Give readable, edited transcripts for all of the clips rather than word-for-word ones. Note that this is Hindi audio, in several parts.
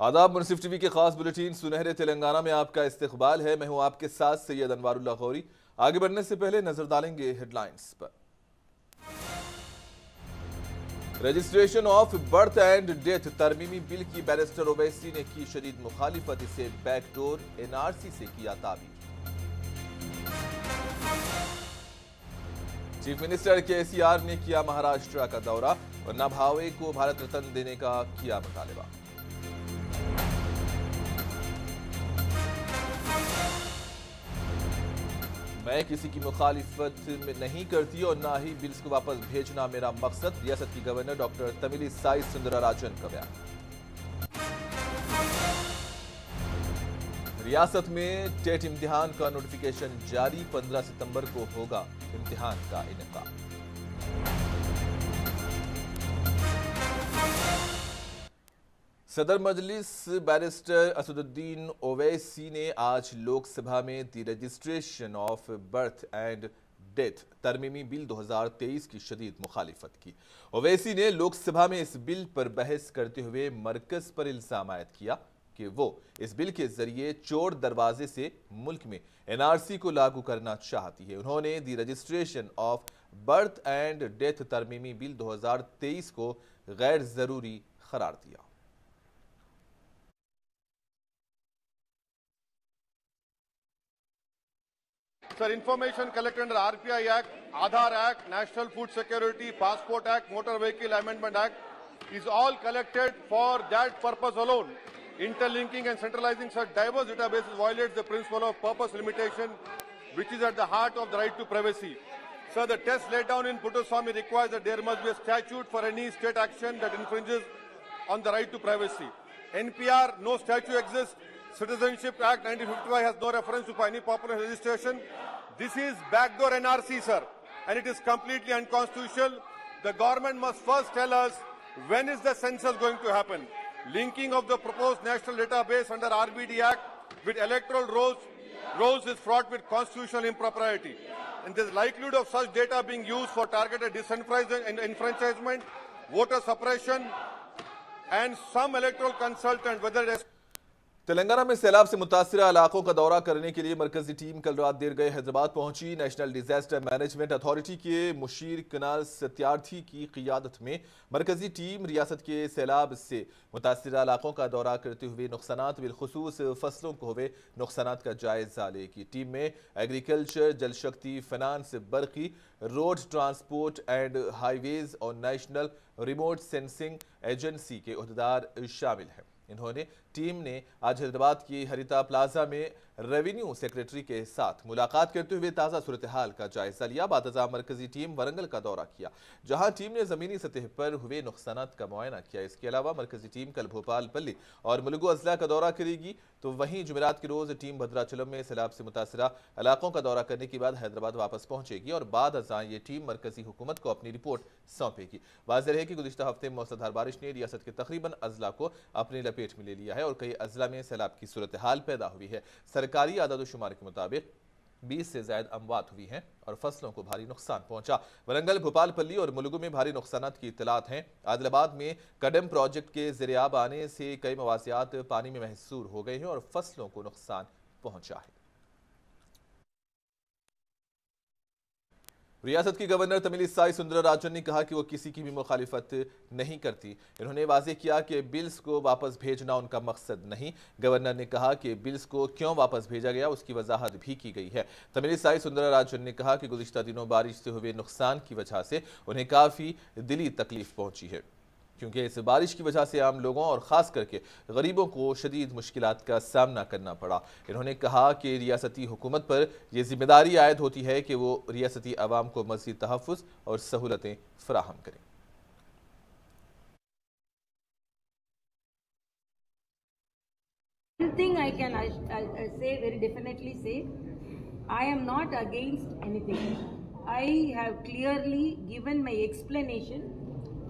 आदाब, मुनसिफ टीवी के खास बुलेटिन सुनहरे तेलंगाना में आपका इस्तकबाल है। मैं हूं आपके साथ सैयद अनवारुल्लाह गौरी। आगे बढ़ने से पहले नजर डालेंगे हेडलाइंस पर। Registration of birth and death तरमीमी बिल की बैरिस्टर ओवैसी ने की शदीद मुखालिफत, इसे बैकडोर एनआरसी से किया ताबीर। चीफ मिनिस्टर केसीआर ने किया महाराष्ट्र का दौरा, वन्ना भावे को भारत रत्न देने का किया मुतालबा। मैं किसी की मुखालिफत में नहीं करती और ना ही बिल्स को वापस भेजना मेरा मकसद, रियासत की गवर्नर डॉक्टर तमिलिसाई सुंदरराजन का बयान। रियासत में टेट इम्तिहान का नोटिफिकेशन जारी, 15 सितंबर को होगा इम्तिहान का इनेकाद। सदर मजलिस बैरिस्टर असदुद्दीन ओवैसी ने आज लोकसभा में the registration of birth and death तरमीमी बिल 2023 की शदीद मुखालिफत की। ओवैसी ने लोकसभा में इस बिल पर बहस करते हुए मरकज पर इल्जाम आयद किया कि वो इस बिल के जरिए चोर दरवाजे से मुल्क में एनआरसी को लागू करना चाहती है। उन्होंने the registration of birth and death तरमीमी बिल 2023 को गैर जरूरी करार दिया। Sir, information collected under RPI Act, Aadhaar Act, National Food Security, Passport Act, Motor Vehicle Amendment Act is all collected for that purpose alone. Interlinking and centralizing such diverse databases violates the principle of purpose limitation, which is at the heart of the right to privacy. Sir, the test laid down in Puttaswamy requires that there must be a statute for any state action that infringes on the right to privacy. NPR, no statute exists. Citizenship Act 1955 has no reference to any popular registration. This is backdoor NRC, sir, and it is completely unconstitutional. The government must first tell us when is the census going to happen. Linking of the proposed national database under RBD Act with electoral rolls is fraught with constitutional impropriety. And there is likelihood of such data being used for targeted disenfranchisement, voter suppression, and some electoral consultant, whether it is Telangana में सैलाब से मुतासिरा इलाकों का दौरा करने के लिए मरकजी टीम कल रात देर गए हैदराबाद पहुंची। नेशनल डिजास्टर मैनेजमेंट अथॉरिटी के मुशीर कनाल सत्यार्थी की क़ियादत में मरकजी टीम रियासत के सैलाब से मुतासिरा इलाकों का दौरा करते हुए नुकसानात बिलखुसूस फसलों को हुए नुकसानात का जायजा लेगी। टीम में एग्रीकल्चर, जल शक्ति, फाइनेंस, बरकी, रोड ट्रांसपोर्ट एंड हाईवेज और नेशनल रिमोट सेंसिंग एजेंसी के उहदेदार शामिल हैं। इन्होंने टीम ने आज हैदराबाद की हरिता प्लाजा में रेवेन्यू सेक्रेटरी के साथ मुलाकात करते हुए ताज़ा सूरत हाल का जायजा लिया। बादशाह मरकजी टीम वरंगल का दौरा किया, जहां टीम ने ज़मीनी सतह पर हुए नुकसानात का मुआयना किया। इसके अलावा मरकजी टीम कल भोपाल पल्ली और मुलुगु अजला का दौरा करेगी, तो वहीं जुमेरात के रोज़ टीम भद्राचलम में सैलाब से मुतासरा इलाकों का दौरा करने के बाद हैदराबाद वापस पहुंचेगी और बाद अज़ां ये टीम मरकजी हुकूमत को अपनी रिपोर्ट सौंपेगी। वाज़ेह है कि गुज़िश्ता हफ्ते में मूसलाधार बारिश ने रियासत के तकरीबन अजला को अपनी लपेट में ले लिया है और कई अजला में सैलाब की सूरत हाल पैदा हुई है। सरकारी आदाद-ओ-शुमार के मुताबिक 20 से ज्यादा अमवात हुई हैं और फसलों को भारी नुकसान पहुंचा। वरंगल, भोपालपल्ली और मुलुगु में भारी नुकसानात की इत्तलात हैं। आदिलाबाद में कदम प्रोजेक्ट के ज़रियाब आने से कई मवासियात पानी में महसूर हो गए हैं और फसलों को नुकसान पहुंचा है। रियासत की गवर्नर तमिलिसाई सुंदरराजन ने कहा कि वो किसी की भी मुखालिफत नहीं करती। इन्होंने वाज़ेह किया कि बिल्स को वापस भेजना उनका मकसद नहीं। गवर्नर ने कहा कि बिल्स को क्यों वापस भेजा गया उसकी वजाहत भी की गई है। तमिलिसाई सुंदरराजन ने कहा कि गुज़िश्ता दिनों बारिश से हुए नुकसान की वजह से उन्हें काफ़ी दिली तकलीफ पहुंची है, क्योंकि इस बारिश की वजह से आम लोगों और ख़ास करके गरीबों को शदीद मुश्किलात का सामना करना पड़ा। इन्होंने कहा कि रियासती हुकूमत पर यह जिम्मेदारी आयद होती है कि वो रियासती अवाम को मज़ीद तहफ़्फ़ुज़ और सहूलतें फराहम करें। One thing I can say very definitely say, I am not against anything. I have clearly given my explanation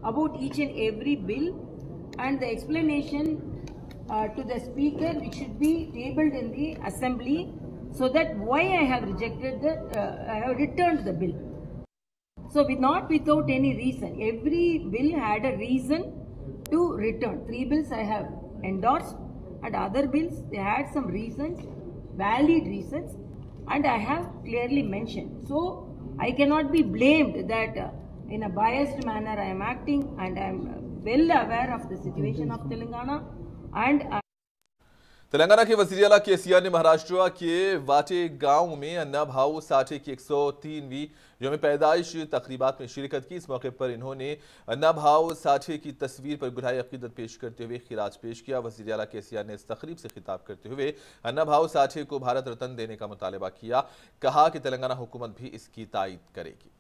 about each and every bill, and the explanation to the speaker, which should be tabled in the assembly, so that why I have rejected I have returned the bill. So not without any reason. Every bill had a reason to return. 3 bills I have endorsed, and other bills they had some reasons, valid reasons, and I have clearly mentioned. So I cannot be blamed that in a biased manner I am acting, and I am well aware of the situation of Telangana. And Telangana के वज़ीर आला केसीआर ने महाराष्ट्र के वाटे गांव में अन्ना भाऊ साठे की 103वीं यौम पैदाइश तकरीबात में शिरकत की। इस मौके पर इन्होंने अन्ना भाऊ साठे की तस्वीर पर गुलाए अकीदत पेश करते हुए खिराज पेश किया। वज़ीर आला केसीआर ने इस तकरीब से खिताब करते हुए अन्ना भाऊ साठे को भारत रत्न देने का मुतालबा किया। कहा कि तेलंगाना हुकूमत भी इसकी तायीद करेगी।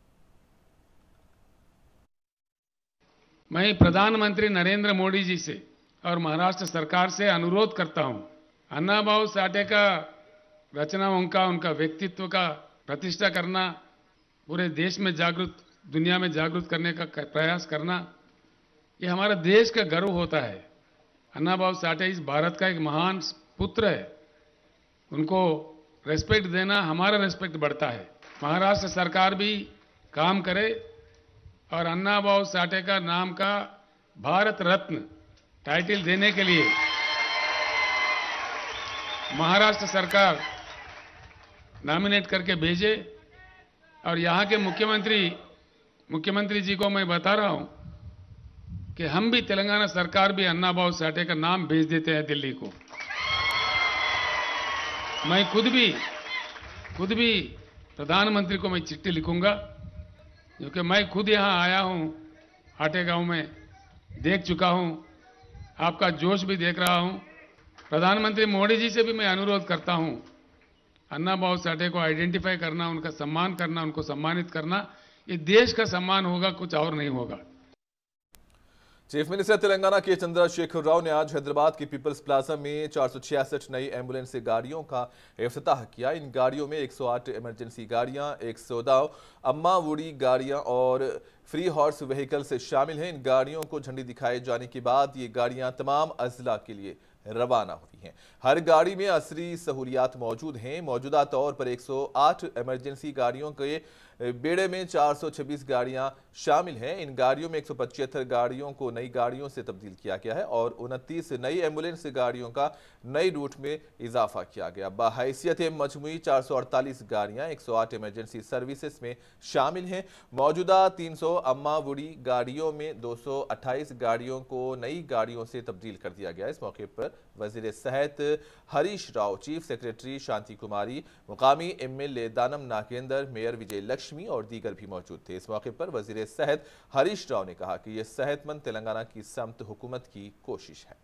मैं प्रधानमंत्री नरेंद्र मोदी जी से और महाराष्ट्र सरकार से अनुरोध करता हूं, अन्ना भाऊ साठे का रचनाओं का, उनका व्यक्तित्व का प्रतिष्ठा करना, पूरे देश में जागृत, दुनिया में जागृत करने का प्रयास करना, ये हमारा देश का गर्व होता है। अन्ना भाऊ साठे इस भारत का एक महान पुत्र है, उनको रेस्पेक्ट देना हमारा रेस्पेक्ट बढ़ता है। महाराष्ट्र सरकार भी काम करे और अन्ना भाऊ साठे का नाम का भारत रत्न टाइटल देने के लिए महाराष्ट्र सरकार नॉमिनेट करके भेजे। और यहाँ के मुख्यमंत्री जी को मैं बता रहा हूं कि हम भी, तेलंगाना सरकार भी अन्ना भाऊ साठे का नाम भेज देते हैं दिल्ली को। मैं खुद भी प्रधानमंत्री को मैं चिट्ठी लिखूंगा, क्योंकि मैं खुद यहाँ आया हूं, आटे गांव में देख चुका हूं, आपका जोश भी देख रहा हूं। प्रधानमंत्री मोदी जी से भी मैं अनुरोध करता हूं, अन्ना भाऊ साठे को आइडेंटिफाई करना, उनका सम्मान करना, उनको सम्मानित करना, ये देश का सम्मान होगा, कुछ और नहीं होगा। चीफ मिनिस्टर तेलंगाना के चंद्रशेखर राव ने आज हैदराबाद के पीपल्स प्लाजा में 466 नई एम्बुलेंस गाड़ियों का इफ्तिताह किया। इन गाड़ियों में 108 इमरजेंसी गाड़ियां, 114 अम्मा वुडी गाड़ियां और फ्री हॉर्स व्हीकल्स शामिल हैं। इन गाड़ियों को झंडी दिखाए जाने के बाद ये गाड़ियां तमाम अजला के लिए रवाना हुई हैं। हर गाड़ी में असरी सहूलियात मौजूद हैं। मौजूदा तौर पर 108 इमरजेंसी गाड़ियों के बेड़े में 426 गाड़ियां शामिल हैं। इन गाड़ियों में 175 गाड़ियों को नई गाड़ियों से तब्दील किया गया है और 29 नई एम्बुलेंस गाड़ियों का नई रूट में इजाफा किया गया। बहैसियत मजमूई 448 गाड़ियां 108 इमरजेंसी सर्विसेज में शामिल हैं। मौजूदा 300 अम्मा वुडी गाड़ियों में 228 गाड़ियों को नई गाड़ियों से तब्दील कर दिया गया। इस मौके पर वजीर सेहत हरीश राव, चीफ सेक्रेटरी शांति कुमारी, मुकामी एमएलए दानम नागेंद्र, मेयर विजय लक्ष्मी और दीगर भी मौजूद थे। इस मौके पर वजीर सेहत हरीश राव ने कहा कि यह सेहतमंद तेलंगाना की समत हुकूमत की कोशिश है।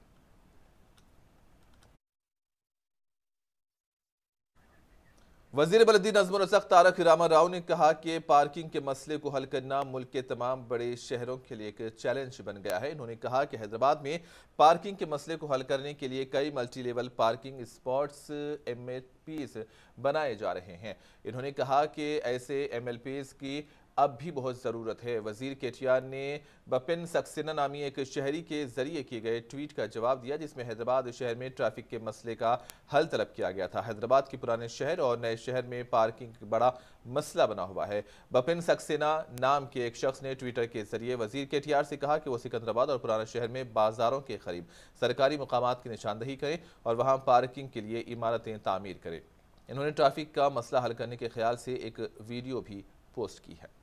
वजीर बलदी नज़्म रज़क़ तारक रामा राव ने कहा कि पार्किंग के मसले को हल करना मुल्क के तमाम बड़े शहरों के लिए एक चैलेंज बन गया है। इन्होंने कहा कि हैदराबाद में पार्किंग के मसले को हल करने के लिए कई multi level parking spots MLPs बनाए जा रहे हैं। इन्होंने कहा कि ऐसे MLPs की अब भी बहुत ज़रूरत है। वजीर केटीआर ने बपिन सक्सेना नामी एक शहरी के जरिए किए गए ट्वीट का जवाब दिया, जिसमें हैदराबाद शहर में ट्रैफिक के मसले का हल तलब किया गया था। हैदराबाद के पुराने शहर और नए शहर में पार्किंग बड़ा मसला बना हुआ है। बपिन सक्सेना नाम के एक शख्स ने ट्विटर के जरिए वजीर केटीआर से कहा कि वो सिकंदराबाद और पुराना शहर में बाजारों के करीब सरकारी मकामात की निशानदही करें और वहां पार्किंग के लिए इमारतें तामीर करें। इन्होंने ट्रैफिक का मसला हल करने के ख्याल से एक वीडियो भी पोस्ट की है।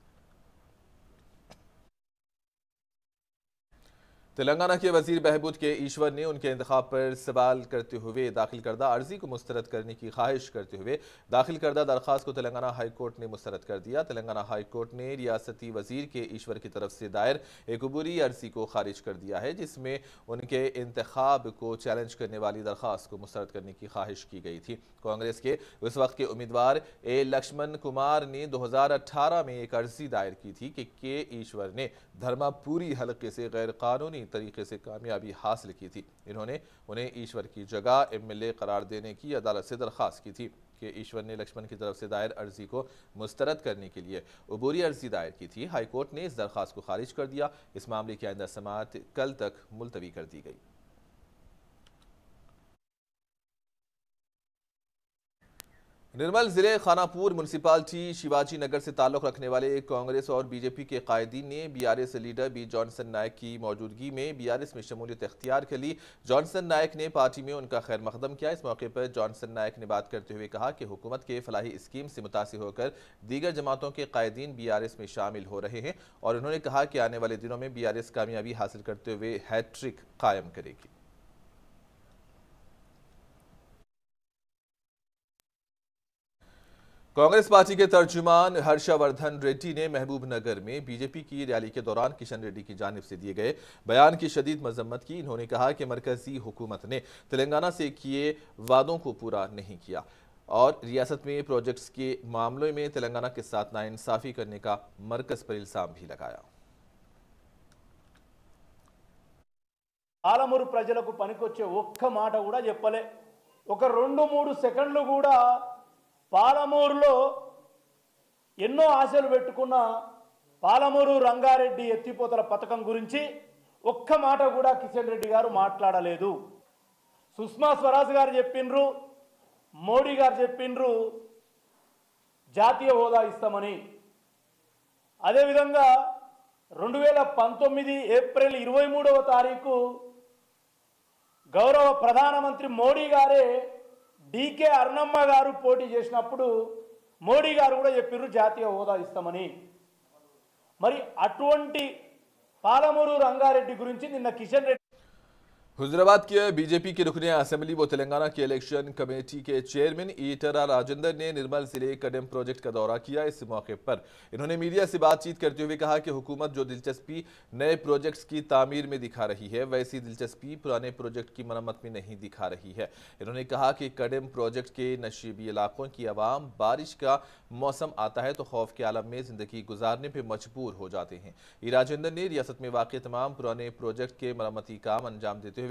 तेलंगाना के वजीर बहबूद के ईश्वर ने उनके इंतखाब पर सवाल करते हुए दाखिल करदा अर्जी को मुस्तरद करने की ख्वाहिश करते हुए दाखिल करदा दरख्वास्त को तेलंगाना हाई कोर्ट ने मुस्तरद कर दिया। तेलंगाना हाई कोर्ट ने रियासती वजीर के ईश्वर की तरफ से दायर एक अबूरी अर्जी को खारिज कर दिया है, जिसमें उनके इंतखाब को चैलेंज करने वाली दरख्वास्त को मुस्तरद करने की ख्वाहिश की गई थी। कांग्रेस के उस वक्त के उम्मीदवार ए लक्ष्मण कुमार ने 2018 में एक अर्जी दायर की थी कि के ईश्वर ने धर्मापुरी हलके से गैर कानूनी तरीके से कामयाबी हासिल की थी। इन्होंने उन्हें ईश्वर की जगह MLA करार देने की अदालत से दरख्वास्त की थी कि ईश्वर ने लक्ष्मण की तरफ से दायर अर्जी को मुस्तरद करने के लिए अबूरी अर्जी दायर की थी। हाईकोर्ट ने इस दरख्वास्त को खारिज कर दिया। इस मामले की आइंदा समाअत कल तक मुलतवी कर दी गई। निर्मल जिले खानापुर म्युनिसिपालिटी शिवाजी नगर से ताल्लुक रखने वाले कांग्रेस और बीजेपी के कायदीन ने बीआरएस लीडर बी जॉनसन नायक की मौजूदगी में बीआरएस में शमूलियत इख्तियार कर ली। जॉनसन नायक ने पार्टी में उनका खैर मकदम किया। इस मौके पर जॉनसन नायक ने बात करते हुए कहा कि हुकूमत के फलाही स्कीम से मुतासिर होकर दीगर जमातों के कायदीन बीआरएस में शामिल हो रहे हैं और उन्होंने कहा कि आने वाले दिनों में बीआरएस कामयाबी हासिल करते हुए हैट्रिक कायम करेगी। कांग्रेस पार्टी के तर्जुमान हर्षवर्धन रेड्डी ने महबूब नगर में बीजेपी की रैली के दौरान किशन रेड्डी की जानिब से दिए गए बयान की शदीद मजम्मत की। इन्होंने कहा कि मरकजी हुकूमत ने तेलंगाना से किए वादों को पूरा नहीं किया और रियासत में प्रोजेक्ट्स के मामलों में तेलंगाना के साथ नाइंसाफी करने का मरकज पर इल्जाम भी लगाया। పాలమూరు ప్రజలకు పనికొచ్చే ఒక్క మాట కూడా చెప్పలే। ఒక 2-3 సెకండ్లు కూడా పాలమూరులో ఎన్నో ఆశలు పెట్టుకున్న పాలమూరు రంగారెడ్డి ఎత్తిపోతల పథకం గురించి ఒక్క మాట కూడా కిషన్ రెడ్డి గారు మాట్లాడలేదు। సుష్మా స్వరాజ్ గారు చెప్పిండ్రు, మోడీ గారు చెప్పిండ్రు జాతీయ హోదా ఇస్తామని। అదే విధంగా 2019 ఏప్రిల్ 23వ తారీఖు గౌరవ ప్రధానమంత్రి మోడీ గారే డీకే అరుణమ్మ గారు పోటీ చేసినప్పుడు మోడీ గారు కూడా చెప్పారు జాతీయ హోదా ఇస్తామని। మరి అటువంటి పాలమూరు రంగారెడ్డి గురించి నిన్న కిషన్ రెడ్డి हुजराबाद के बीजेपी के रुकने असेंबली व तेलंगाना के इलेक्शन कमेटी के चेयरमैन ईटरा राजेंद्र ने निर्मल जिले कडेम प्रोजेक्ट का दौरा किया। इस मौके पर इन्होंने मीडिया से बातचीत करते हुए कहा कि हुकूमत जो दिलचस्पी नए प्रोजेक्ट्स की तामीर में दिखा रही है वैसी दिलचस्पी पुराने प्रोजेक्ट की मरम्मत में नहीं दिखा रही है। इन्होंने कहा कि कडेम प्रोजेक्ट के नशीबी इलाकों की आवाम बारिश का मौसम आता है तो खौफ के आलम में जिंदगी गुजारने पर मजबूर हो जाते हैं। ई राजेंद्र ने रियासत में वाक़ तमाम पुराने प्रोजेक्ट के मरम्मती काम अंजाम देते हुए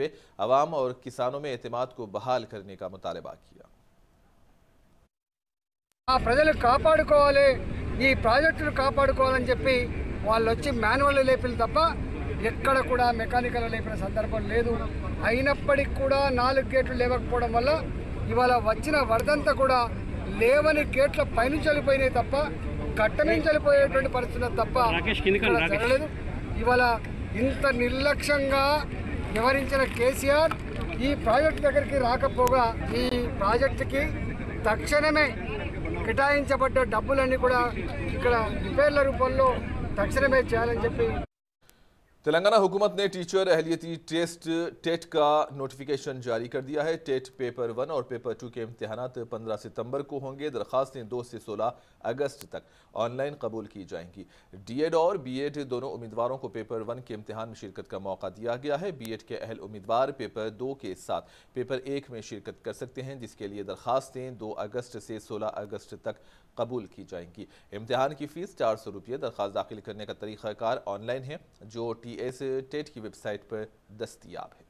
अवाम और किसानों में एतमाद को बहाल करने का मुतालबा किया। ప్రజలు కాపాడుకోవాలి, ఈ ప్రాజెక్టులు కాపాడుకోవాలని చెప్పి వాళ్ళు వచ్చి మాన్యువల్ లేపిలు తప్ప ఎక్కడ కూడా మెకానికల్ లేపిన సందర్భం లేదు। అయినప్పటికీ కూడా 4 గేట్లు లేవకపోవడం వల్ల ఇవాళ వచ్చిన వరదంతా కూడా లేవని గేట్ల పైనుంచి వెళ్ళిపోయినాయి తప్ప కట్ట నుంచి వెళ్ళిపోయేటువంటి పరిస్థితులు తప్ప జరగలేదు। ఇవాళ ఇంత నిర్లక్ష్యంగా వ్యవహరించిన కేసీఆర్ ఈ ప్రాజెక్టు దగ్గరికి రాకపోగా ఈ ప్రాజెక్టుకి తక్షణమే కేటాయించబడ్డ డబ్బులన్నీ కూడా ఇక్కడ రిపేర్ల రూపంలో తక్షణమే చేయాలని చెప్పి तेलंगाना हुकूमत ने टीचर अहलियती टेस्ट टेट का नोटिफिकेशन जारी कर दिया है। टेट पेपर 1 और पेपर 2 के इम्तिहानात 15 सितंबर को होंगे। दरखास्तें 2 से 16 अगस्त तक ऑनलाइन कबूल की जाएंगी। डीएड और बीएड दोनों उम्मीदवारों को पेपर 1 के इम्तिहान में शिरकत का मौका दिया गया है। बीएड के अहल उम्मीदवार पेपर 2 के साथ पेपर 1 में शिरकत कर सकते हैं, जिसके लिए दरखास्तें 2 अगस्त से 16 अगस्त तक कबूल की जाएंगी। इम्तिहान की फीस 400 रुपये। दरखास्त दाखिल करने का तरीक़ाकार ऑनलाइन है जो टीएस टेट की वेबसाइट पर दस्तयाब है।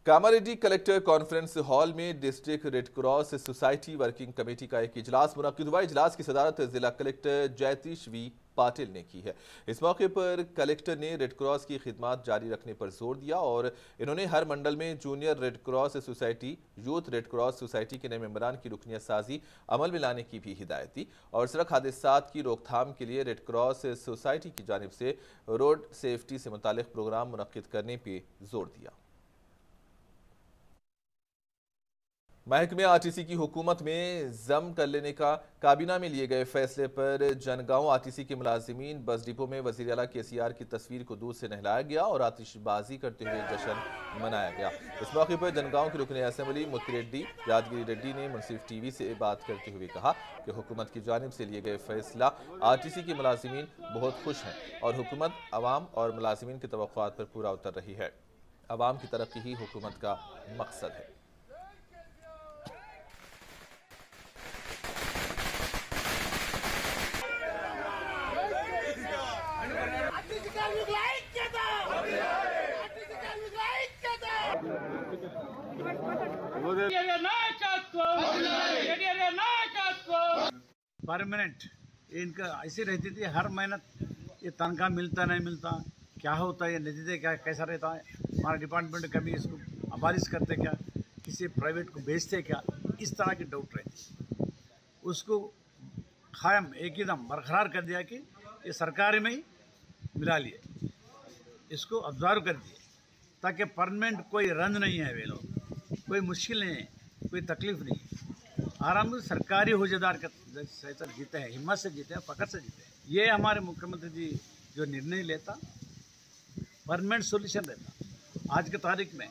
कामारेड्डी कलेक्टर कॉन्फ्रेंस हॉल में district red cross society working committee का एक इजलास मुनक्किद हुआ। इजलास की सदारत जिला कलेक्टर जयतीश वी पाटिल ने की है। इस मौके पर कलेक्टर ने रेड क्रॉस की खिदमत जारी रखने पर जोर दिया और इन्होंने हर मंडल में junior red cross society, youth red cross society के नए मेंबरान की रुकनियत साजी अमल में लाने की भी हिदायत दी और सड़क हादसात की रोकथाम के लिए रेड क्रॉस सोसाइटी की जानिब से रोड सेफ्टी से मुतालिक प्रोग्राम मुनक्किद करने पर जोर दिया। महकमे आरटीसी की हुकूमत में जम कर लेने का काबीना में लिए गए फैसले पर जनगांव आरटीसी के मुलाजिमीन बस डिपो में वज़ीर आला केसीआर की तस्वीर को दूध से नहलाया गया और आतिशबाजी करते हुए जश्न मनाया गया। इस मौके पर जनगांव के रुकने असेंबली मुत्तिरेड्डी यादगिरी रेड्डी ने मुंसिफ टीवी से बात करते हुए कहा कि हुकूमत की जानिब से लिए गए फैसला आरटीसी के मुलाजिमीन बहुत खुश हैं और हुकूमत अवाम और मुलाजिमीन की तवक्कुआत पर पूरा उतर रही है। अवाम की तरक्की ही हुकूमत का मकसद है। परमानेंट इनका ऐसे रहती थी, हर महीना ये तनख्वाह मिलता नहीं मिलता, क्या होता है, ये नतीजे क्या कैसा रहता है, हमारा डिपार्टमेंट कभी इसको अबालिश करते क्या, किसी प्राइवेट को बेचते क्या, इस तरह की डाउट रहती। उसको कायम एकदम बरकरार कर दिया कि ये सरकारी में ही मिला लिए, इसको ऑब्जर्व कर दिए ताकि परमानेंट कोई रंज नहीं है, वे लोग कोई मुश्किल नहीं है, कोई तकलीफ नहीं है, आराम से सरकारी होजेदार का सैतर जीते हैं, हिम्मत से जीते हैं, फकर से जीते हैं। ये हमारे मुख्यमंत्री जी जो निर्णय लेता परमानेंट सोल्यूशन रहता। आज की तारीख में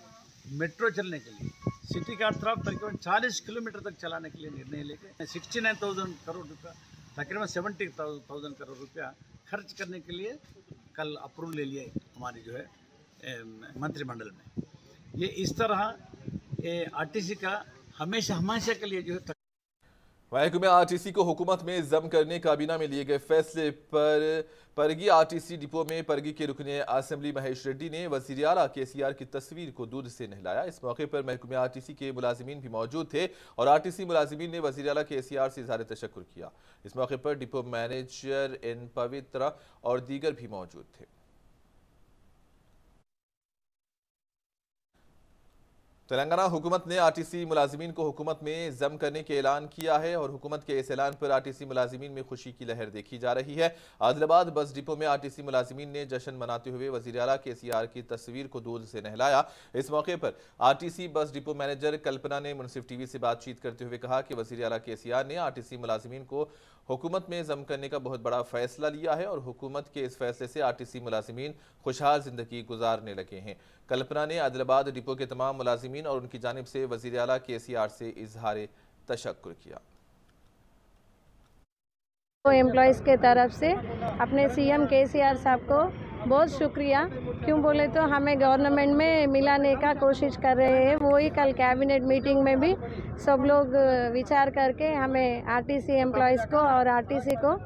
मेट्रो चलने के लिए सिटी का तरफ तकरीबन 40 किलोमीटर तक चलाने के लिए निर्णय लेके 69,000 करोड़ रुपया, तकरीबन 70,000 करोड़ रुपया खर्च करने के लिए कल अप्रूवल ले लिया हमारी जो है मंत्रिमंडल में। ये इस तरह आरटीसी का हमेशा के लिए जो है। महकमे आरटीसी को हुकूमत में जम करने काबीना में लिए गए फैसले पर परगी आरटीसी डिपो में परगी के रुकने असेंबली महेश रेड्डी ने वजीर आला केसीआर की तस्वीर को दूध से नहलाया। इस मौके पर महकमे आरटीसी के मुलाजिमीन भी मौजूद थे और आरटीसी मुलाजिमीन ने वजीर आला केसीआर से इजहार तशक्कुर किया। इस मौके पर डिपो मैनेजर एन पवित्रा और दीगर भी मौजूद थे। तेलंगाना हुकूमत ने आरटीसी मुलाजिमीन को हुकूमत में जम करने के ऐलान किया है और हुकूमत के इस ऐलान पर आरटीसी मुलाजिमीन में खुशी की लहर देखी जा रही है। आदिलाबाद बस डिपो में आरटीसी मुलाजिमीन ने जश्न मनाते हुए वजीर आला केसीआर की तस्वीर को दूध से नहलाया। इस मौके पर आरटीसी बस डिपो मैनेजर कल्पना ने मुनसिफ टीवी से बातचीत करते हुए कहा कि वजीर आला केसीआर ने आरटीसी मुलाजिमीन को हुकूमत में जम करने का बहुत बड़ा फैसला लिया है और हुकूमत के इस फैसले से आरटीसी मुलाजिमीन खुशहाल जिंदगी गुजारने लगे हैं। कल्पना ने आदिलाबाद डिपो के तमाम मुलाजिमीन और उनकी जानिब से वजीर आला केसीआर से इजहार तशक्कुर किया। एम्प्लॉयज़ के तरफ से अपने सीएम केसीआर साहब को बहुत शुक्रिया। क्यों बोले तो हमें गवर्नमेंट में मिलाने का कोशिश कर रहे हैं। वही कल कैबिनेट मीटिंग में भी सब लोग विचार करके हमें आरटीसी एम्प्लॉयज़ को और आरटीसी को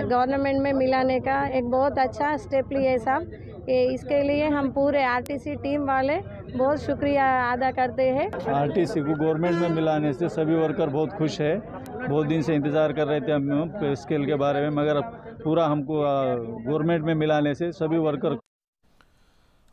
गवर्नमेंट में मिलाने का एक बहुत अच्छा स्टेप लिए साहब। इसके लिए हम पूरे आरटीसी टीम वाले बहुत शुक्रिया अदा करते हैं। आरटीसी को गवर्नमेंट में मिलाने से सभी वर्कर बहुत खुश है। बहुत दिन से इंतज़ार कर रहे थे हम पे स्केल के बारे में, मगर पूरा हमको गवर्नमेंट में मिलाने से सभी वर्कर।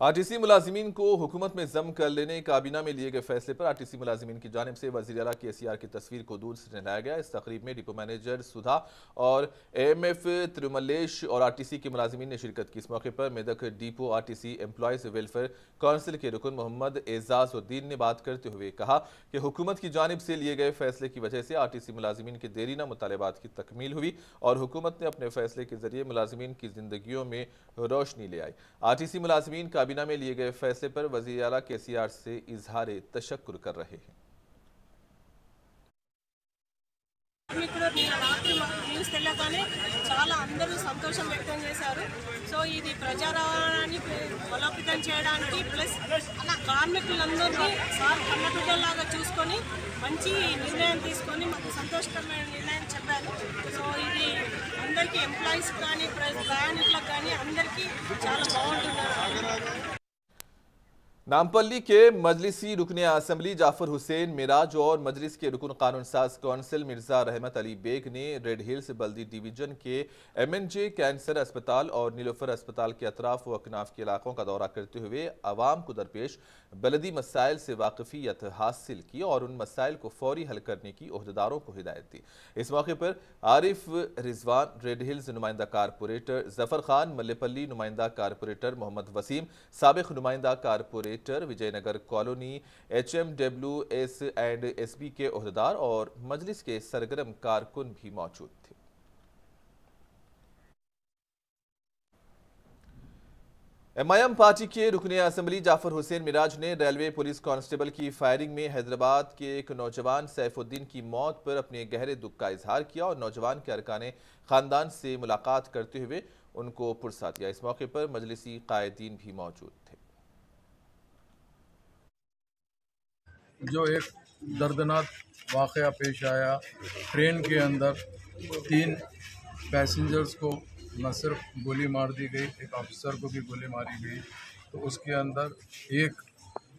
आरटीसी मुलाजिमीन को हुकूमत में जम कर लेने काबीना में लिए गए फैसले पर आरटीसी मुलाजिमीन की जानिब से वज़ीर आला केसीआर की तस्वीर को दूध से नहलाया गया। इस तकरीब में डिपो मैनेजर सुधा और एएमएफ तिरुमलेश और आरटीसी के मुलाजिमीन ने शिरकत की। इस मौके पर Medak depot RTC employees welfare council के रुकन मोहम्मद एजाजुद्दीन ने बात करते हुए कहा कि हुकूमत की जानिब से लिए गए फैसले की वजह से आरटीसी मुलाजिमीन के देरीना मुतालबात की तकमील हुई और हुकूमत ने अपने फैसले के जरिए मुलाजिमीन की जिंदगियों में रोशनी ले आई। आरटीसी मुलाजिमीन काबीना में लिए गए फैसले पर वज़ीर आला केसीआर से इजहार तशक्कुर कर रहे हैं। న్యూస్ తెలియగానే చాలా అందరూ సంతోషం వ్యక్తం చేశారు. సో ఇది ప్రజారవాణాన్ని బలోపేతం చేయడానికి ప్లస్ కార్మికులందరినీ సార్ కన్నబిడ్డలాగా చూసుకొని మంచి నిర్ణయం తీసుకొని మాకు సంతోషకరమైన నిర్ణయం చెప్పారు. సో ఇది అందరికీ ఎంప్లాయీస్ కానీ ప్రయాణికులకు కానీ అందరికీ చాలా బాగుంటుంది। नामपल्ली के मजलिसी रुकने असेंबली जाफर हुसैन मिराज और मजलिस के रुकन कानून साज कौंसिल मिर्जा रहमत अली बेग ने रेड हिल्स बल्दी डिवीजन के MNJ कैंसर अस्पताल और नीलोफर अस्पताल के अतराफ व अकनाफ के इलाकों का दौरा करते हुए आवाम को दरपेश बलदी मसाइल से वाकफियत हासिल की और उन मसाइल को फौरी हल करने की ओहदेदारों को हिदायत दी। इस मौके पर आरिफ रिजवान, रेड हिल्स नुमाइंदा कारपोरेटर जफर खान, मल्लेपल्ली नुमाइंदा कारपोरेटर मोहम्मद वसीम, साबिक नुमाइंदा corporator Vijaynagar colony, HMWS and SB के ओहदेदार और मजलिस के सरगर्म कारकुन भी मौजूद थे। MIM पार्टी के रुकने असेंबली जाफर हुसैन मिराज ने रेलवे पुलिस कांस्टेबल की फायरिंग में हैदराबाद के एक नौजवान सैफुद्दीन की मौत पर अपने गहरे दुख का इजहार किया और नौजवान के अरकाने खानदान से मुलाकात करते हुए उनको पुरसा दिया। इस मौके पर मजलिसी कायदीन भी मौजूद थे। जो एक दर्दनाक वाक़या पेश आया, ट्रेन के अंदर 3 पैसेंजर्स को न सिर्फ गोली मार दी गई, एक ऑफिसर को भी गोली मारी गई। तो उसके अंदर एक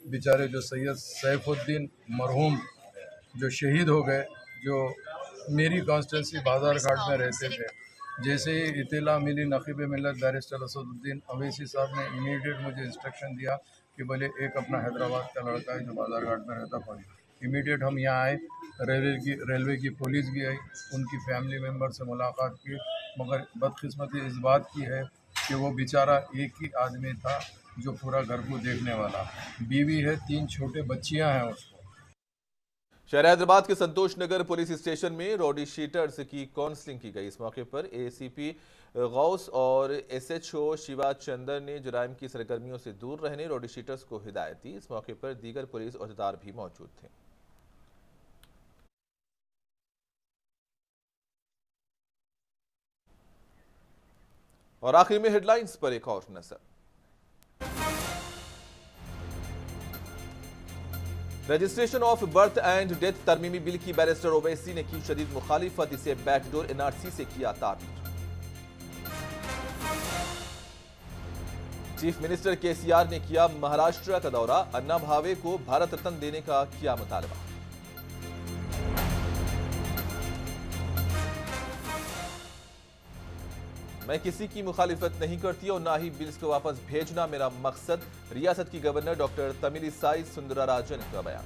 बेचारे जो सैयद सैफुद्दीन मरहूम जो शहीद हो गए, जो मेरी कॉन्स्टिट्यूंसी बाजार घाट में रहते थे, जैसे ही इत्तला मिली नकीब मिल्लत बैरिस्टर असदुद्दीन अवैसी साहब ने इमीडिएट मुझे इंस्ट्रक्शन दिया कि बोले एक अपना हैदराबाद का लड़का है जो बाजार घाट में रहता फौजी। इमीडिएट हम यहाँ आए, रेलवे की पुलिस भी आई, उनकी फैमिली मेम्बर से मुलाकात की, मगर बदकिस्मती इस बात की है कि वो बेचारा एक ही आदमी था जो पूरा घर को देखने वाला। बीवी है, 3 छोटे बच्चियाँ हैं उसको। शहर हैदराबाद के संतोष नगर पुलिस स्टेशन में रॉडी शीटर्स की काउंसलिंग की गई। इस मौके पर एसीपी गौस और एसएचओ शिवा चंदर ने जुराइम की सरगर्मियों से दूर रहने रॉडी शीटर्स को हिदायत दी। इस मौके पर दीगर पुलिस ओहदेदार भी मौजूद थे। और आखिर में हेडलाइंस पर एक और नजर। Registration of birth and death तरमीमी बिल की बैरिस्टर ओवैसी ने की शदीद मुखालिफत, इसे बैकडोर एनआरसी से किया ताबीर। चीफ मिनिस्टर केसीआर ने किया महाराष्ट्र का दौरा, अन्ना भावे को भारत रत्न देने का किया मुतालबा। मैं किसी की मुखालिफत नहीं करती और ना ही बिल्स को वापस भेजना मेरा मकसद, रियासत की गवर्नर डॉक्टर तमिलिसाई सुंदरराजन का बयान।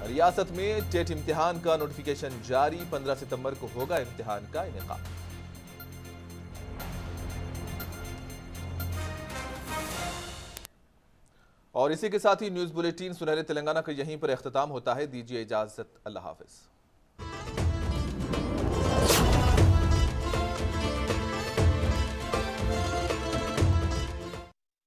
रियासत में टेट इम्तिहान का नोटिफिकेशन जारी, 15 सितंबर को होगा इम्तिहान का इनेकाद। और इसी के साथ ही न्यूज बुलेटिन सुनहरे तेलंगाना का यहीं पर इख्तिताम होता है। दीजिए इजाजत, अल्लाह हाफिज।